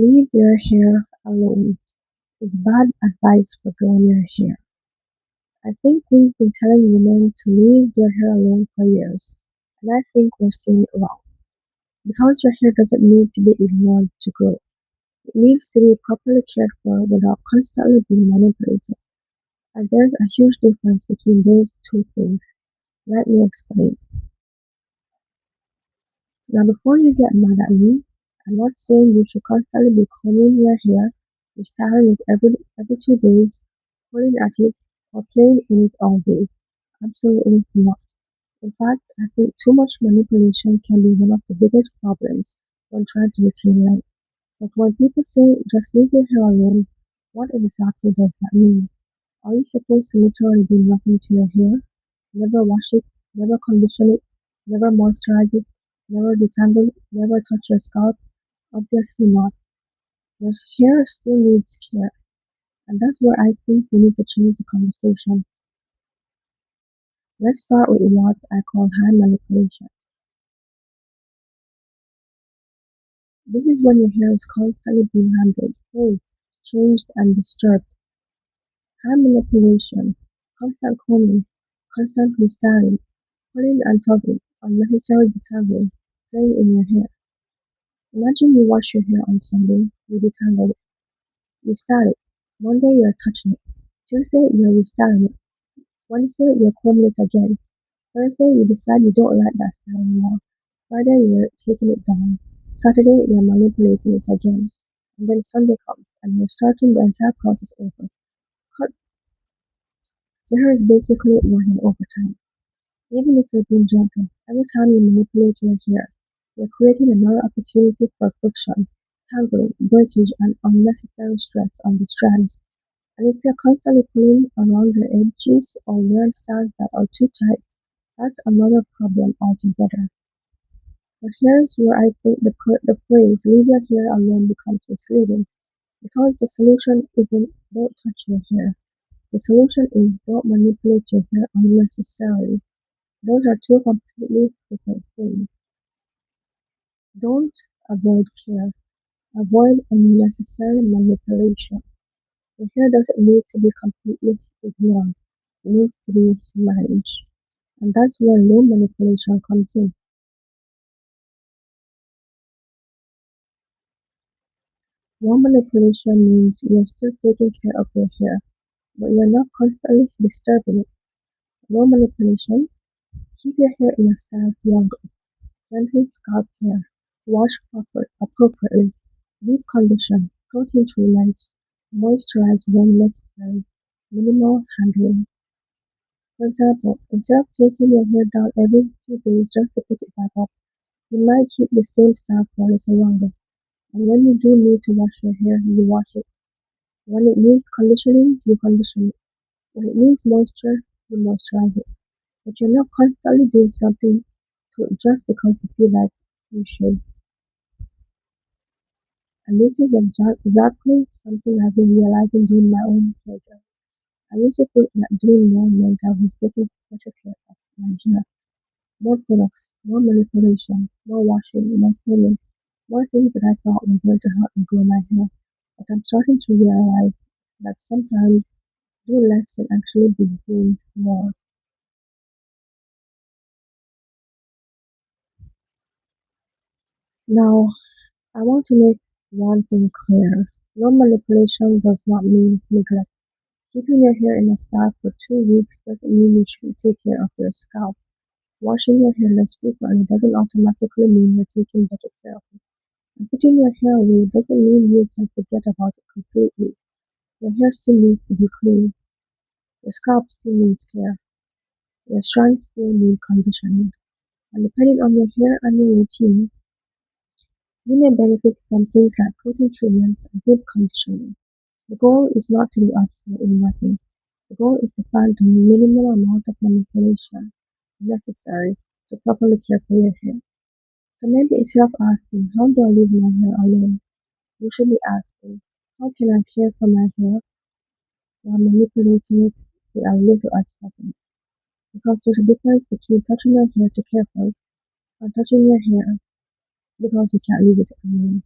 Leave your hair alone is bad advice for growing your hair. I think we've been telling women to leave their hair alone for years, and I think we're seeing it wrong. Because your hair doesn't need to be ignored to grow. It needs to be properly cared for without constantly being manipulated. And there's a huge difference between those two things. Let me explain. Now, before you get mad at me, I'm not saying you should constantly be combing your hair, restyling it every 2 days, pulling at it, or playing in it all day. Absolutely not. In fact, I think too much manipulation can be one of the biggest problems when trying to retain length. But when people say just leave your hair alone, what exactly does that mean? Are you supposed to literally do nothing to your hair? Never wash it, never condition it, never moisturize it, never detangle it, never touch your scalp? Obviously not. Your hair still needs care, and that's where I think we need to change the conversation. Let's start with what I call hand manipulation. This is when your hair is constantly being handled, pulled, changed, and disturbed. Hand manipulation, constant combing, constant restyling, pulling and tugging, unnecessary detangling, playing in your hair. Imagine you wash your hair on Sunday, you detangle it, you style it. Monday you're touching it. Tuesday you're restyling it. Wednesday you're combing it again. Thursday you decide you don't like that style anymore. Friday you're taking it down. Saturday you're manipulating it again. And then Sunday comes and you're starting the entire process over. Cut your hair is basically working overtime. Even if you're being gentle, every time you manipulate your hair, you're creating another opportunity for friction, tangling, breakage, and unnecessary stress on the strands. And if you're constantly pulling around your edges or wearing styles that are too tight, that's another problem altogether. But here's where I think the phrase leave your hair alone becomes misleading, because the solution isn't don't touch your hair. The solution is don't manipulate your hair unnecessarily. Those are two completely different things. Don't avoid care. Avoid unnecessary manipulation. Your hair doesn't need to be completely ignored. It needs to be managed. And that's where no manipulation comes in. No manipulation means you're still taking care of your hair, but you're not constantly disturbing it. No manipulation. Keep your hair in a style longer. Gentle scalp care. Wash appropriately. Deep condition. Protein treatments. Moisturize when necessary. Minimal handling. For example, instead of taking your hair down every few days just to put it back up, you might keep the same style for a little longer. And when you do need to wash your hair, you wash it. When it needs conditioning, you condition it. When it needs moisture, you moisturize it. But you're not constantly doing something to it just because you feel like you should. And this is exactly something I've been realizing during my own hair journey. I used to think that doing more meant I was taking better care of my hair. More products, more manipulation, more washing, more cleaning, more things that I thought were going to help me grow my hair. But I'm starting to realize that sometimes doing less can actually be doing more. Now, I want to make one thing clear. No manipulation does not mean neglect. Keeping your hair in a style for 2 weeks doesn't mean you shouldn't take care of your scalp. Washing your hair less frequently doesn't automatically mean you're taking better care of it. And putting your hair away doesn't mean you can forget about it completely. Your hair still needs to be clean. Your scalp still needs care. Your strands still need conditioning. And depending on your hair and your routine, you may benefit from things like protein treatments and deep conditioning. The goal is not to do absolutely nothing. The goal is to find the minimal amount of manipulation necessary to properly care for your hair. So maybe instead of asking, how do I leave my hair alone? You should be asking, how can I care for my hair while manipulating it with as little as possible? Because there's a difference between touching your hair to care for it and touching your hair because you can't leave it alone.